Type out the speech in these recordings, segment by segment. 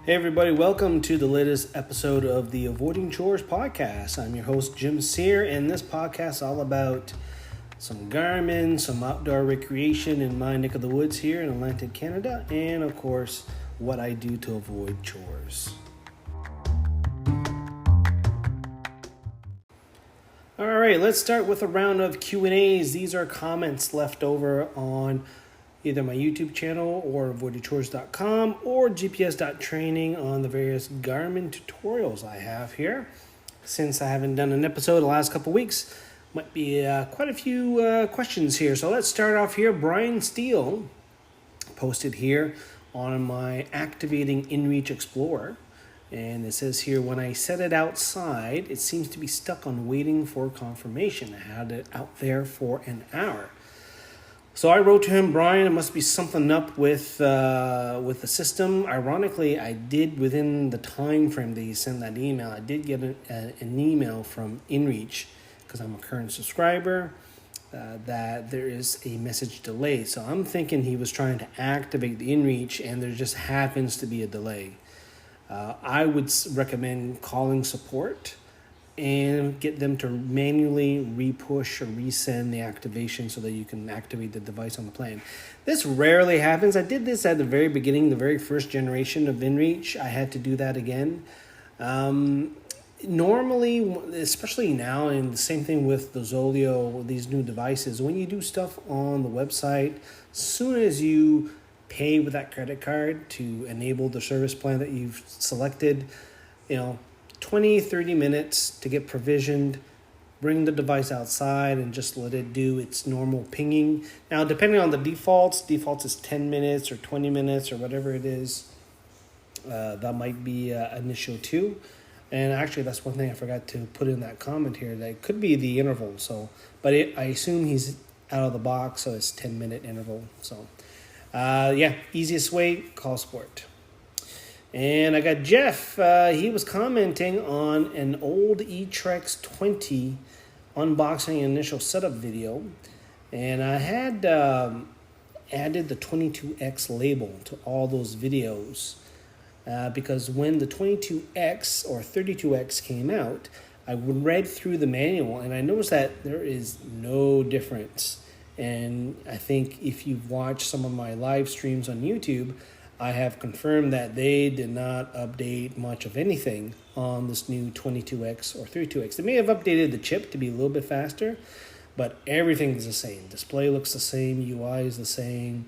Hey everybody, welcome to the latest episode of the Avoiding Chores podcast. I'm your host Jim Sear, and this podcast is all about some Garmin, some outdoor recreation in my neck of the woods here in Atlantic Canada, and of course, what I do to avoid chores. All right, let's start with a round of Q&As. These are comments left over on either my YouTube channel or avoidingchores.com or gps.training on the various Garmin tutorials I have here. Since I haven't done an episode the last couple weeks, might be quite a few questions here. So let's start off here. Brian Steele posted here on my activating inReach Explorer. And it says here, when I set it outside, it seems to be stuck on waiting for confirmation. I had it out there for an hour. So I wrote to him, Brian, it must be something up with the system. Ironically, I did, within the time frame that he sent that email, I did get an email from inReach, because I'm a current subscriber, that there is a message delay. So I'm thinking he was trying to activate the inReach, and there just happens to be a delay. I would recommend calling support and get them to manually re-push or resend the activation so that you can activate the device on the plane. This rarely happens. I did this at the very beginning, the very first generation of inReach. I had to do that again. Normally, especially now, and the same thing with the Zoleo, these new devices, when you do stuff on the website, as soon as you pay with that credit card to enable the service plan that you've selected, 20-30 minutes to get provisioned, bring the device outside and just let it do its normal pinging. Now, depending on the defaults is 10 minutes or 20 minutes or whatever it is. That might be an issue too. And actually, that's one thing I forgot to put in that comment here. That could be the interval. So, but I assume he's out of the box, so it's 10-minute interval. So, easiest way, call support. And I got Jeff. He was commenting on an old eTrex 20 unboxing initial setup video. And I had added the 22X label to all those videos. Because when the 22X or 32X came out, I read through the manual and I noticed that there is no difference. And I think if you've watched some of my live streams on YouTube, I have confirmed that they did not update much of anything on this new 22X or 32X. They may have updated the chip to be a little bit faster, but everything is the same. Display looks the same, UI is the same.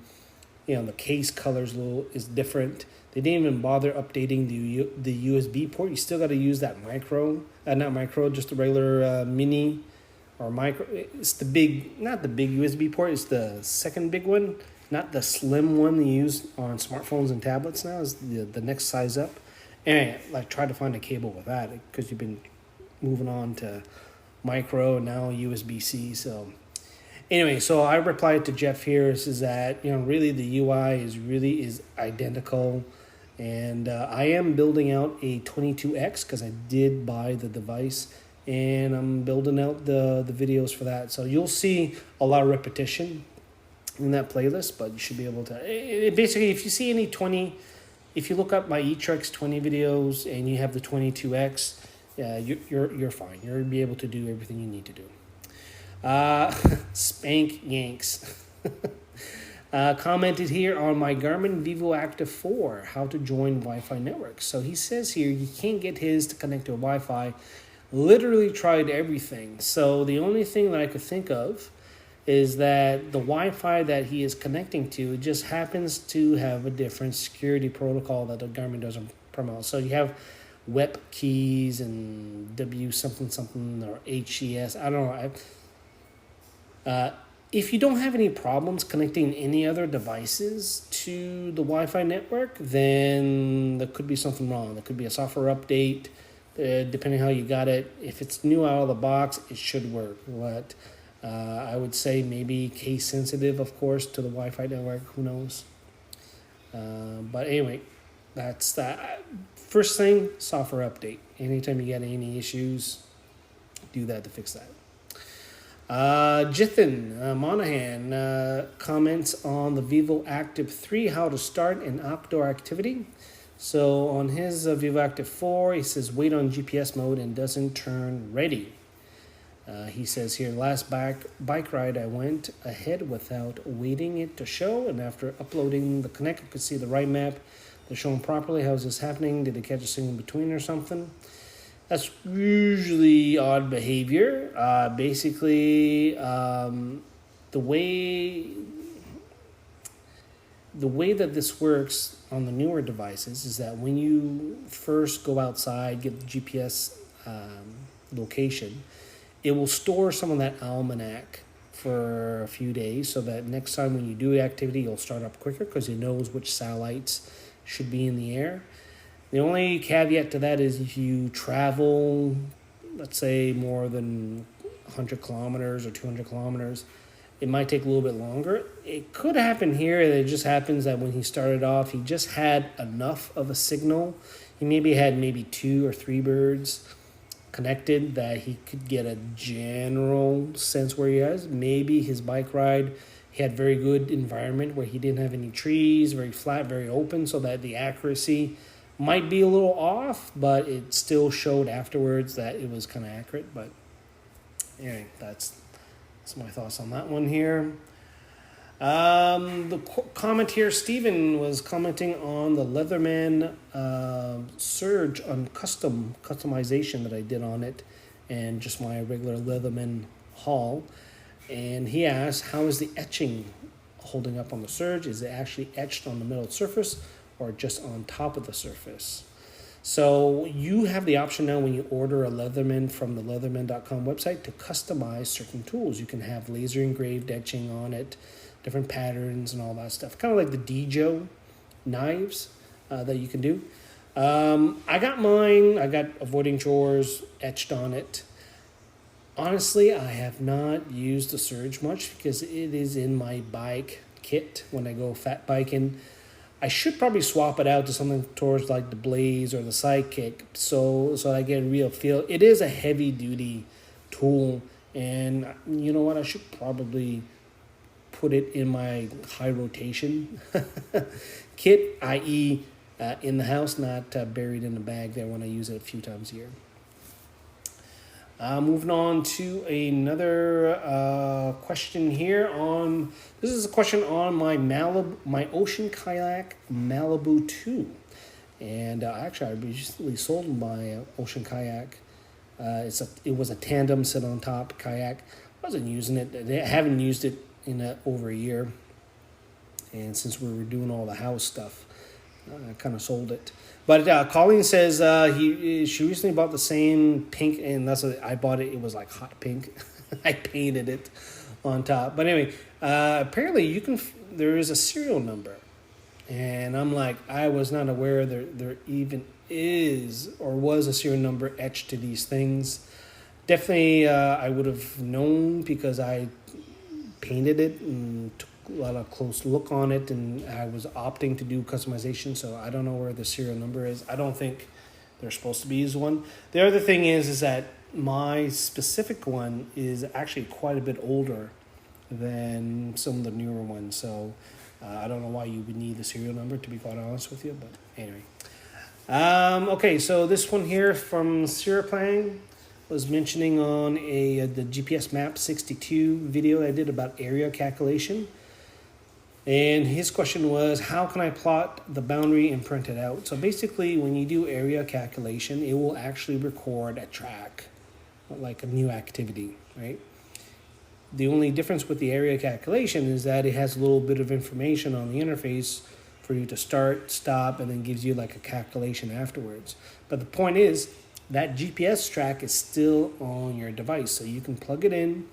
The case color is different. They didn't even bother updating the USB port. You still got to use that just the regular mini or micro. It's the big, not the big USB port. It's the second big one. Not the slim one they use on smartphones and tablets now, is the next size up. And try to find a cable with that, because you've been moving on to micro and now USB-C. So anyway, so I replied to Jeff here, is that, really the UI is identical. And I am building out a 22X because I did buy the device, and I'm building out the videos for that. So you'll see a lot of repetition in that playlist, but you should be able to basically, if you see any 20, if you look up my eTrex 20 videos and you have the 22X, you're fine. You'll be able to do everything you need to do. Spank Yanks commented here on my Garmin Vivo Active 4, how to join Wi-Fi networks. So he says here you can't get his to connect to Wi-Fi. Literally tried everything. So the only thing that I could think of is that the Wi-Fi that he is connecting to just happens to have a different security protocol that the Garmin doesn't promote. So you have WEP keys and W something something or HES. I don't know. If you don't have any problems connecting any other devices to the Wi-Fi network, then there could be something wrong. There could be a software update, depending how you got it. If it's new out of the box, it should work. But I would say maybe case sensitive, of course, to the Wi-Fi network. Who knows? But anyway, that's that. First thing, software update. Anytime you get any issues, do that to fix that. Jithan Monahan comments on the Vivo Active 3, how to start an outdoor activity. So on his Vivo Active 4, he says wait on GPS mode and doesn't turn ready. He says here, last bike ride I went ahead without waiting it to show, and after uploading the Connect, I could see the right map. They're showing properly. How is this happening? Did they catch a signal in between or something? That's usually odd behavior. Basically, the way that this works on the newer devices is that when you first go outside, get the GPS location, it will store some of that almanac for a few days so that next time when you do activity, you'll start up quicker because it knows which satellites should be in the air. The only caveat to that is if you travel, let's say more than 100 kilometers or 200 kilometers, it might take a little bit longer. It could happen here. It just happens that when he started off, he just had enough of a signal. He had 2 or 3 birds connected that he could get a general sense where he is. Maybe his bike ride, he had very good environment where he didn't have any trees, very flat, very open, so that the accuracy might be a little off, but it still showed afterwards that it was kind of accurate. But anyway, that's my thoughts on that one here. The comment here, Steven was commenting on the Leatherman Surge on customization that I did on it and just my regular Leatherman haul. And he asked, how is the etching holding up on the Surge? Is it actually etched on the metal surface or just on top of the surface? So you have the option now when you order a Leatherman from the leatherman.com website to customize certain tools. You can have laser engraved etching on it, different patterns and all that stuff. Kind of like the Dijo knives that you can do. I got mine. I got Avoiding Chores etched on it. Honestly, I have not used the Surge much because it is in my bike kit when I go fat biking. I should probably swap it out to something towards like the Blaze or the Sidekick so I get a real feel. It is a heavy duty tool, and you know what? I should probably put it in my high rotation kit, i.e. In the house, not buried in a bag there when I use it a few times a year. Moving on to another question here this is a question on my Ocean Kayak Malibu 2. And actually I recently sold my Ocean Kayak. It was a tandem sit on top kayak. I wasn't using it. I haven't used it in over a year. And since we were doing all the house stuff, I kind of sold it. But Colleen says she recently bought the same pink, and that's what I bought it. It was like hot pink. I painted it on top. But anyway, apparently there is a serial number, and I'm like, I was not aware there even is or was a serial number etched to these things. Definitely, I would have known because I painted it and took a lot of close look on it, and I was opting to do customization, so I don't know where the serial number is. I don't think there's supposed to be one. The other thing is that my specific one is actually quite a bit older than some of the newer ones, so I don't know why you would need the serial number, to be quite honest with you, but anyway. Okay, so this one here from Siraplang was mentioning on the GPS Map 62 video I did about area calculation. And his question was, how can I plot the boundary and print it out? So basically, when you do area calculation, it will actually record a track, like a new activity, right? The only difference with the area calculation is that it has a little bit of information on the interface for you to start, stop, and then gives you like a calculation afterwards. But the point is, that GPS track is still on your device, so you can plug it in,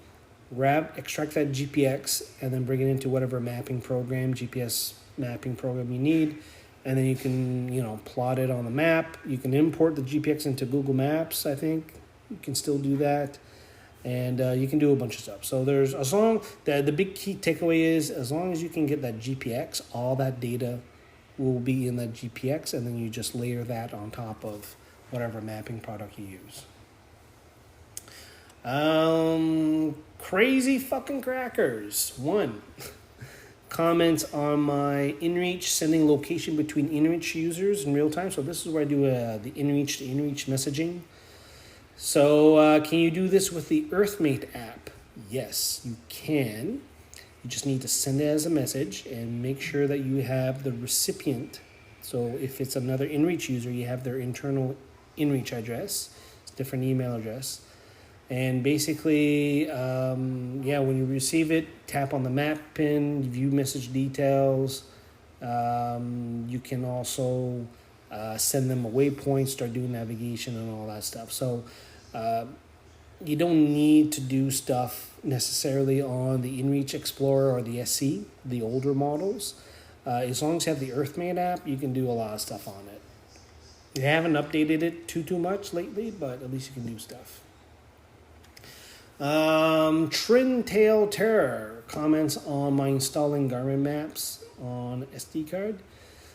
extract that GPX, and then bring it into whatever mapping program, GPS mapping program you need, and then you can, plot it on the map. You can import the GPX into Google Maps, I think. You can still do that, and you can do a bunch of stuff. So the big key takeaway is, as long as you can get that GPX, all that data will be in that GPX, and then you just layer that on top of whatever mapping product you use. Crazy fucking crackers. 1. comments on my inReach, sending location between inReach users in real time. So this is where I do the inReach to inReach messaging. So can you do this with the Earthmate app? Yes, you can. You just need to send it as a message and make sure that you have the recipient. So if it's another inReach user, you have their internal inReach address. It's a different email address. And basically, when you receive it, tap on the map pin, view message details. You can also send them a waypoint, start doing navigation and all that stuff. So you don't need to do stuff necessarily on the inReach Explorer or the SC, the older models. As long as you have the Earthmate app, you can do a lot of stuff on it. They haven't updated it too much lately, but at least you can do stuff. Trintail Terror comments on my installing Garmin maps on SD card.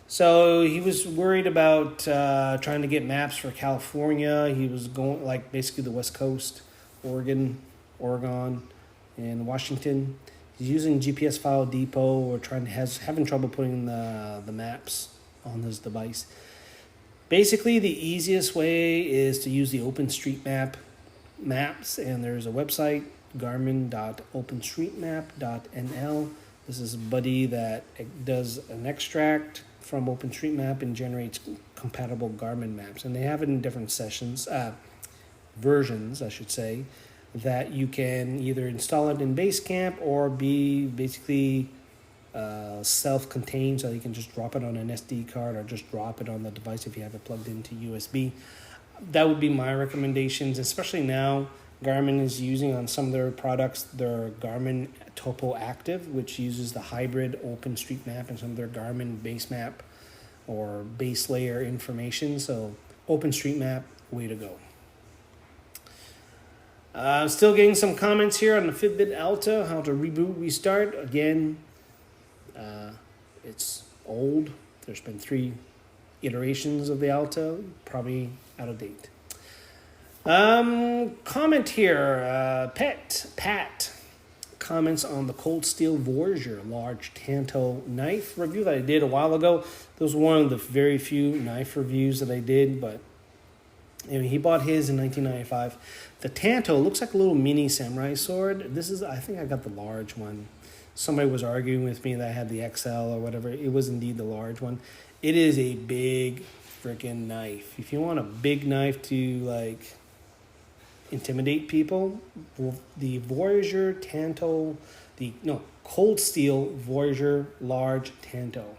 So he was worried about trying to get maps for California. He was going basically the West Coast, Oregon, and Washington. He's using GPS File Depot or having trouble putting the maps on his device. Basically, the easiest way is to use the OpenStreetMap maps, and there's a website, garmin.openstreetmap.nl. This is a buddy that does an extract from OpenStreetMap and generates compatible Garmin maps, and they have it in different versions, I should say, that you can either install it in Basecamp or be basically self-contained, so you can just drop it on an SD card or just drop it on the device if you have it plugged into USB. That would be my recommendations, especially now. Garmin is using on some of their products their Garmin Topo Active, which uses the hybrid OpenStreetMap and some of their Garmin base map or base layer information. So OpenStreetMap, way to go. Still getting some comments here on the Fitbit Alta, how to reboot, restart. Again, it's old. There's been 3 iterations of the Alta, probably out of date. Comment here, Pat comments on the Cold Steel Voyager large Tanto knife review that I did a while ago. This was one of the very few knife reviews that I did, but he bought his in 1995. The Tanto looks like a little mini samurai sword. I think I got the large one. Somebody was arguing with me that I had the XL or whatever. It was indeed the large one. It is a big freaking knife. If you want a big knife to intimidate people, the Voyager Tanto, Cold Steel Voyager large Tanto.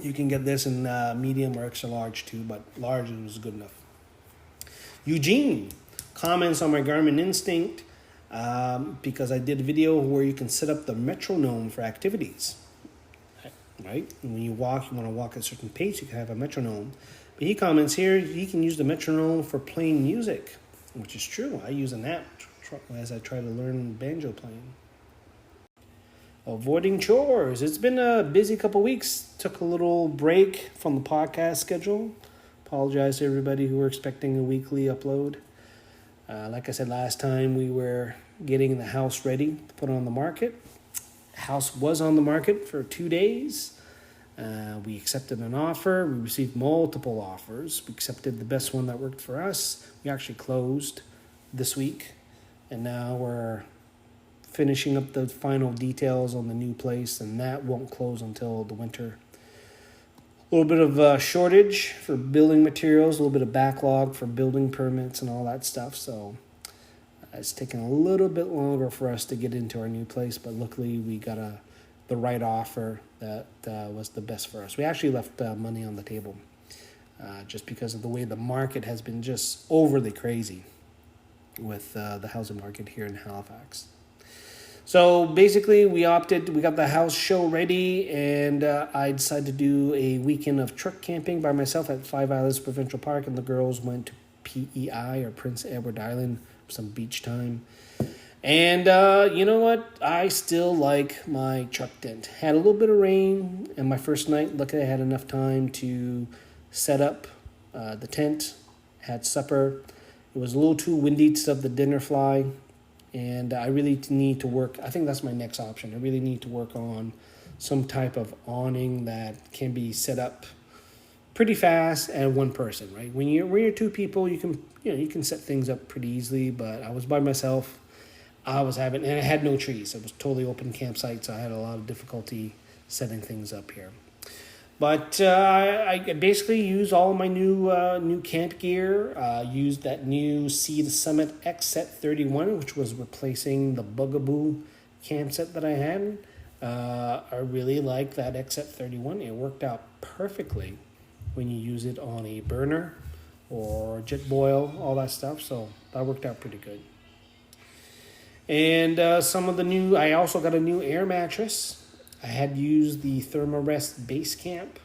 You can get this in medium or extra large too, but large is good enough. Eugene comments on my Garmin Instinct because I did a video where you can set up the metronome for activities. Right? And when you want to walk at a certain pace, you can have a metronome. But he comments here, you can use the metronome for playing music, which is true. I use an app as I try to learn banjo playing. Avoiding chores. It's been a busy couple weeks. Took a little break from the podcast schedule. Apologize to everybody who were expecting a weekly upload. Like I said last time, we were getting the house ready to put on the market. The house was on the market for 2 days. We accepted an offer. We received multiple offers. We accepted the best one that worked for us. We actually closed this week, and now we're finishing up the final details on the new place, and that won't close until the winter. A little bit of shortage for building materials, a little bit of backlog for building permits and all that stuff. So it's taken a little bit longer for us to get into our new place, but luckily we got the right offer that was the best for us. We actually left money on the table just because of the way the market has been just overly crazy with the housing market here in Halifax. So basically we got the house show ready, and I decided to do a weekend of truck camping by myself at Five Islands Provincial Park, and the girls went to PEI or Prince Edward Island for some beach time. And you know what? I still like my truck tent. Had a little bit of rain, and my first night, luckily I had enough time to set up the tent, had supper. It was a little too windy to set up the dinner fly. And I really need to work. I think that's my next option. I really need to work on some type of awning that can be set up pretty fast and one person, right? When you're two people, you can set things up pretty easily. But I was by myself. And I had no trees. It was totally open campsite, so I had a lot of difficulty setting things up here. But I basically used all of my new camp gear. Used that new Sea to Summit X Set 31, which was replacing the Bugaboo camp set that I had. I really like that X Set 31. It worked out perfectly when you use it on a burner or jet boil, all that stuff. So that worked out pretty good. And I also got a new air mattress. I had used the Thermarest Base Camp,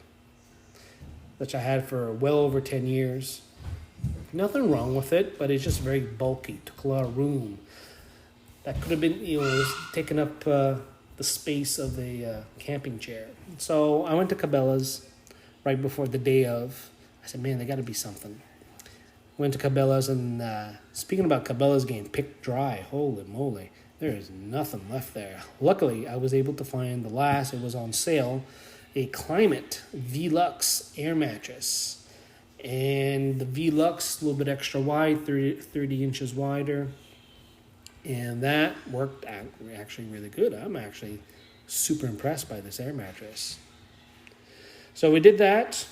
which I had for well over 10 years. Nothing wrong with it, but it's just very bulky. Took a lot of room. That could have been, taking up the space of the camping chair. So I went to Cabela's right before the day of. I said, man, there got to be something. Went to Cabela's, and speaking about Cabela's getting picked dry, holy moly, there is nothing left there. Luckily, I was able to find it was on sale, a Climate Velux air mattress. And the Velux, a little bit extra wide, 30 inches wider. And that worked out actually really good. I'm actually super impressed by this air mattress. So we did that.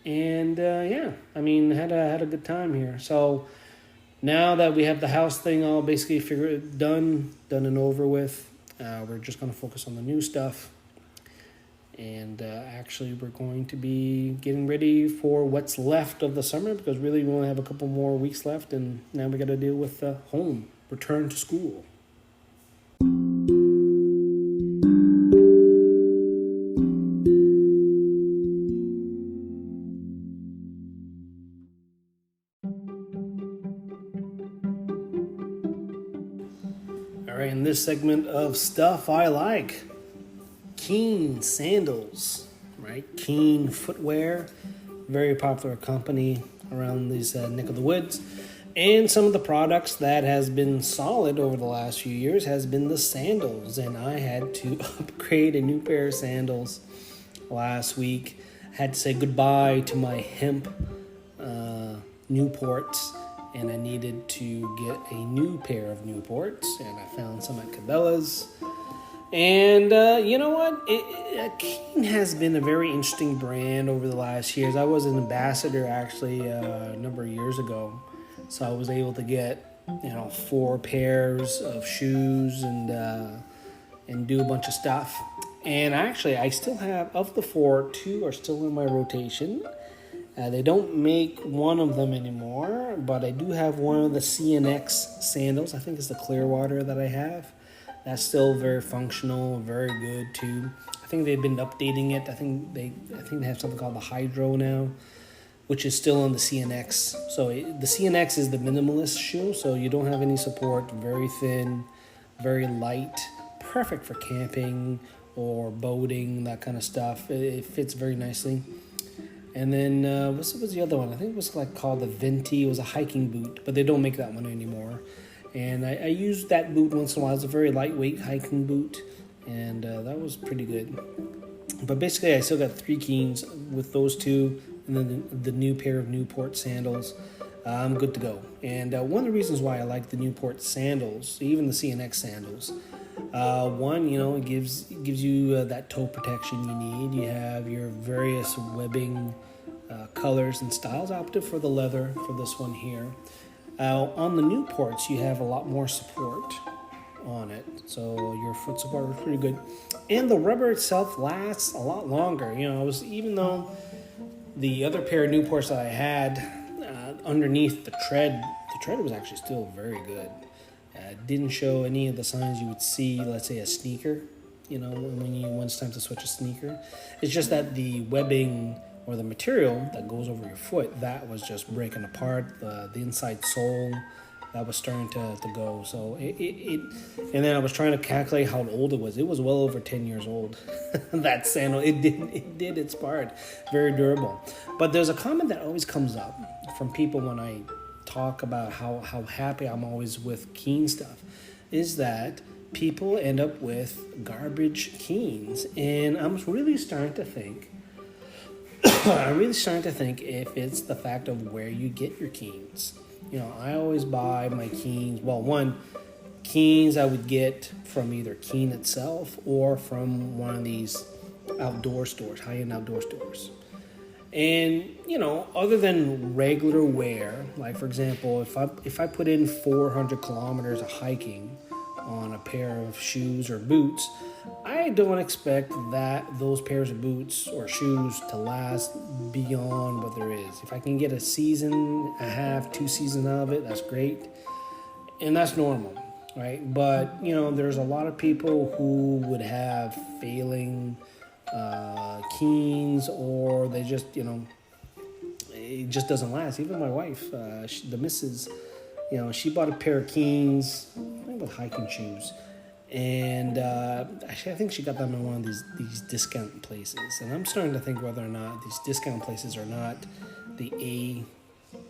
And had a good time here. So now that we have the house thing all basically done and over with, we're just going to focus on the new stuff. And actually, we're going to be getting ready for what's left of the summer, because really we only have a couple more weeks left, and now we got to deal with return to school. All right, in this segment of stuff I like, Keen sandals, right? Keen footwear, very popular company around these neck of the woods. And some of the products that has been solid over the last few years has been the sandals. And I had to upgrade a new pair of sandals last week. I had to say goodbye to my hemp Newports, and I needed to get a new pair of Newports, and I found some at Cabela's. And you know what? Keen has been a very interesting brand over the last years. I was an ambassador actually a number of years ago, so I was able to get 4 pairs of shoes and do a bunch of stuff. And actually, I still have, of the 4, 2 are still in my rotation. They don't make one of them anymore, but I do have one of the CNX sandals. I think it's the Clearwater that I have. That's still very functional, very good too. I think they've been updating it. I think they have something called the Hydro now, which is still on the CNX. So the CNX is the minimalist shoe, so you don't have any support. Very thin, very light, perfect for camping or boating, that kind of stuff. It fits very nicely. And then what was the other one? I think it was called the Venti. It was a hiking boot, but they don't make that one anymore. And I used that boot once in a while. It's a very lightweight hiking boot, and that was pretty good. But basically, I still got 3 Keens with those 2, and then the new pair of Newport sandals. I'm good to go. And one of the reasons why I like the Newport sandals, even the CNX sandals, one, it gives you that toe protection you need. You have your various webbing colors and styles. I opted for the leather for this one here. On the Newports, you have a lot more support on it, so your foot support was pretty good, and the rubber itself lasts a lot longer. Even though the other pair of Newports that I had underneath the tread was actually still very good. Didn't show any of the signs you would see, let's say, a sneaker. When it's time to switch a sneaker, it's just that the webbing or the material that goes over your foot, that was just breaking apart. The inside sole, that was starting to go. So and then I was trying to calculate how old it was. It was well over 10 years old. That sandal, it did its part. Very durable. But there's a comment that always comes up from people when I talk about how happy I'm always with Keen stuff is that people end up with garbage Keens. And I'm really starting to think if it's the fact of where you get your Keens. I always buy my Keens. Well, one, Keens I would get from either Keen itself or from one of these outdoor stores, high-end outdoor stores. And, other than regular wear, like for example, if I put in 400 kilometers of hiking on a pair of shoes or boots, I don't expect those pairs of boots or shoes to last beyond what there is. If I can get a season, a half, 2 seasons out of it, that's great. And that's normal, right? But, there's a lot of people who would have failing Keens, or they just, it just doesn't last. Even my wife, the missus, she bought a pair of Keens, I think with hiking shoes. And actually, I think she got them in one of these discount places. And I'm starting to think whether or not these discount places are not the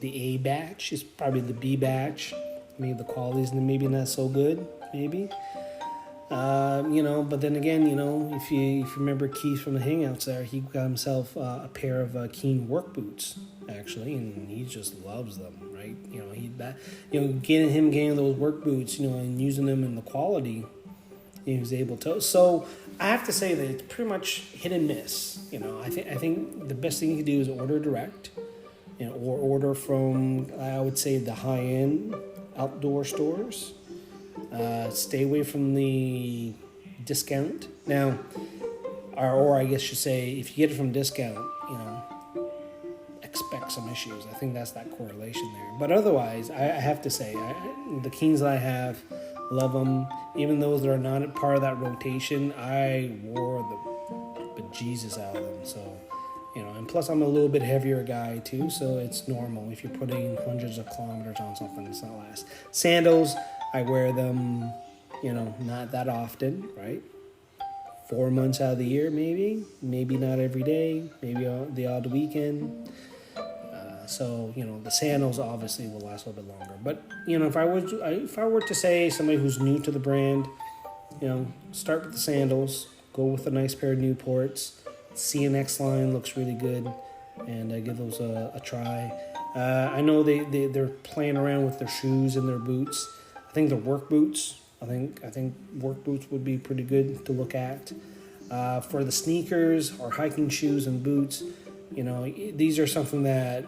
A batch. It's probably the B batch. Maybe the quality's maybe not so good. Maybe. But then again, if you remember Keith from the Hangouts there, he got himself a pair of Keen work boots, actually, and he just loves them, right? Getting those work boots, and using them in the quality, he was able to. So I have to say that it's pretty much hit and miss. I think the best thing you can do is order direct, or order from, I would say, the high-end outdoor stores. Stay away from the discount. Now, or I guess you say, if you get it from discount, expect some issues. I think that's that correlation there. But otherwise, I have to say, the Keens that I have, love them. Even those that are not part of that rotation, I wore the bejesus out of them. So, and plus I'm a little bit heavier guy too, so it's normal. If you're putting hundreds of kilometers on something, it's not last. Sandals, I wear them, not that often, right? 4 months out of the year, maybe not every day, maybe the odd weekend. So the sandals obviously will last a little bit longer. But if I were to say somebody who's new to the brand, start with the sandals, go with a nice pair of Newports. CNX line looks really good, and give those a try. I know they're playing around with their shoes and their boots. I think the work boots. I think work boots would be pretty good to look at. For the sneakers or hiking shoes and boots, these are something that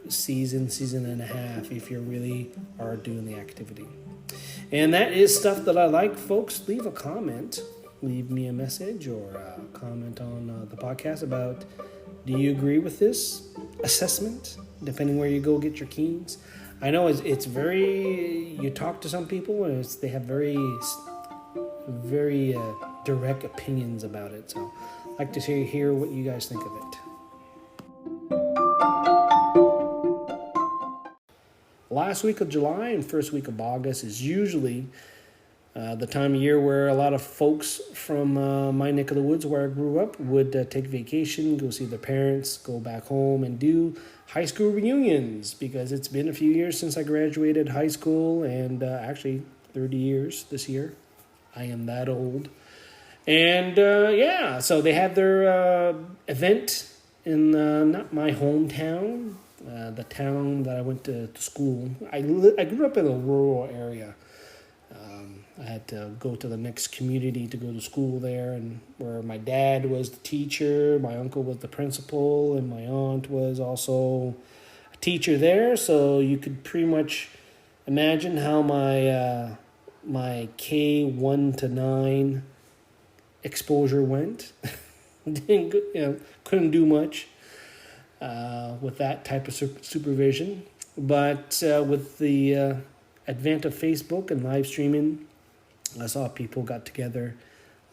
season and a half if you really are doing the activity. And that is stuff that I like, folks. Leave a comment, leave me a message, or a comment on the podcast about, do you agree with this assessment? Depending where you go get your Keens. I know it's very, you talk to some people and they have very direct opinions about it. So I'd like to hear what you guys think of it. Last week of July and first week of August is usually the time of year where a lot of folks from my neck of the woods where I grew up would take vacation, go see their parents, go back home and do high school reunions, because it's been a few years since I graduated high school, and actually 30 years this year. I am that old. And so they had their event in not my hometown, the town that I went to school. I grew up in a rural area. I had to go to the next community to go to school there, and where my dad was the teacher, my uncle was the principal, and my aunt was also a teacher there. So you could pretty much imagine how my K1 to 9 exposure went. Couldn't do much with that type of supervision. But with the advent of Facebook and live streaming, I saw people got together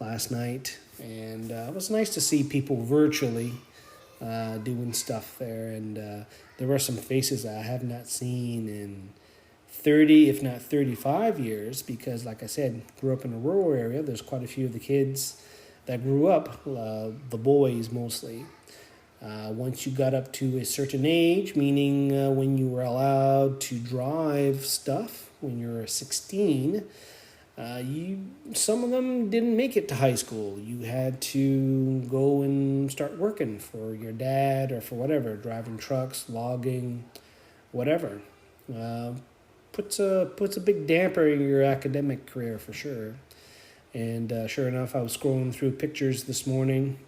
last night, and it was nice to see people virtually doing stuff there. And there were some faces I have not seen in 30, if not 35 years, because like I said, grew up in a rural area. There's quite a few of the kids that grew up, the boys mostly, Once you got up to a certain age, meaning when you were allowed to drive stuff, when you were 16, some of them didn't make it to high school. You had to go and start working for your dad or for whatever, driving trucks, logging, whatever. Puts a big damper in your academic career for sure. And sure enough, I was scrolling through pictures this morning,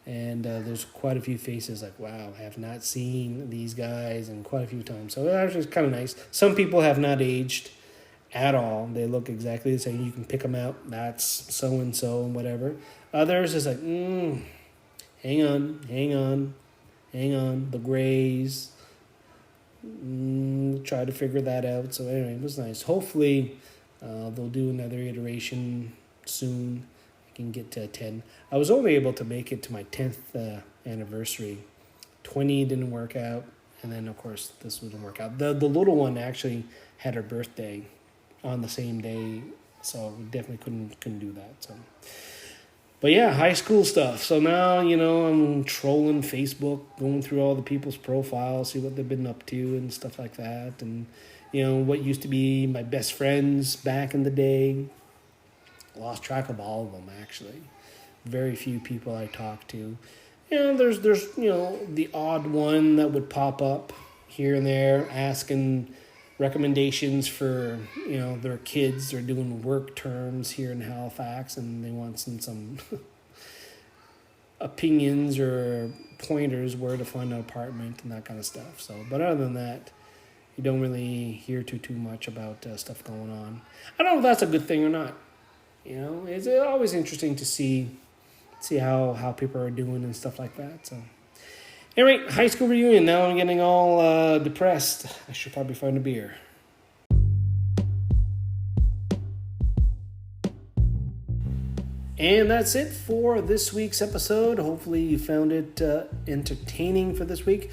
and there's quite a few faces like, wow, I have not seen these guys in quite a few times. So that was kind of nice. Some people have not aged at all. They look exactly the same. You can pick them out. That's so-and-so and whatever. Others is like, hang on. The grays. Try to figure that out. So anyway, it was nice. Hopefully they'll do another iteration soon. I can get to 10. I was only able to make it to my 10th anniversary. 20 didn't work out. And then, of course, this wouldn't work out. The little one actually had her birthday on the same day, so we definitely couldn't do that. So, but yeah, high school stuff. So now, I'm trolling Facebook, going through all the people's profiles, see what they've been up to and stuff like that. And, what used to be my best friends back in the day. Lost track of all of them, actually. Very few people I talk to. There's the odd one that would pop up here and there asking recommendations for, their kids. They're doing work terms here in Halifax, and they want some opinions or pointers where to find an apartment and that kind of stuff. So, but other than that, you don't really hear too much about stuff going on. I don't know if that's a good thing or not. It's always interesting to see how people are doing and stuff like that. So, anyway, high school reunion. Now I'm getting all depressed. I should probably find a beer. And that's it for this week's episode. Hopefully you found it entertaining for this week.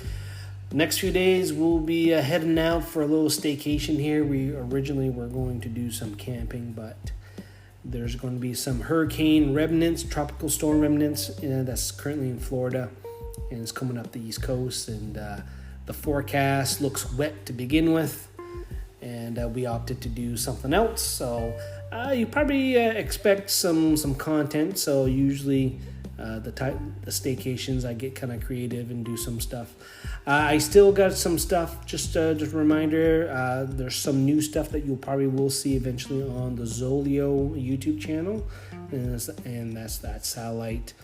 Next few days we'll be heading out for a little staycation here. We originally were going to do some camping, but there's going to be some hurricane remnants, tropical storm remnants that's currently in Florida, and it's coming up the East Coast, and the forecast looks wet to begin with, and we opted to do something else. So you probably expect some content. So usually the staycations, I get kind of creative and do some stuff. I still got some stuff. Just a reminder, there's some new stuff that you probably will see eventually on the Zolio YouTube channel, and that's that satellite,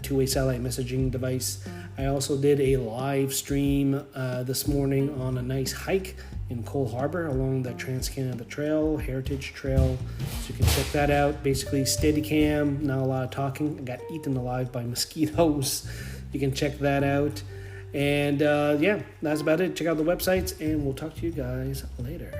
two-way satellite messaging device. I also did a live stream this morning on a nice hike in Cole Harbor along the Trans-Canada Trail, Heritage Trail. So you can check that out. Basically, Steadicam, not a lot of talking. I got eaten alive by mosquitoes. You can check that out. And yeah, that's about it. Check out the websites, and we'll talk to you guys later.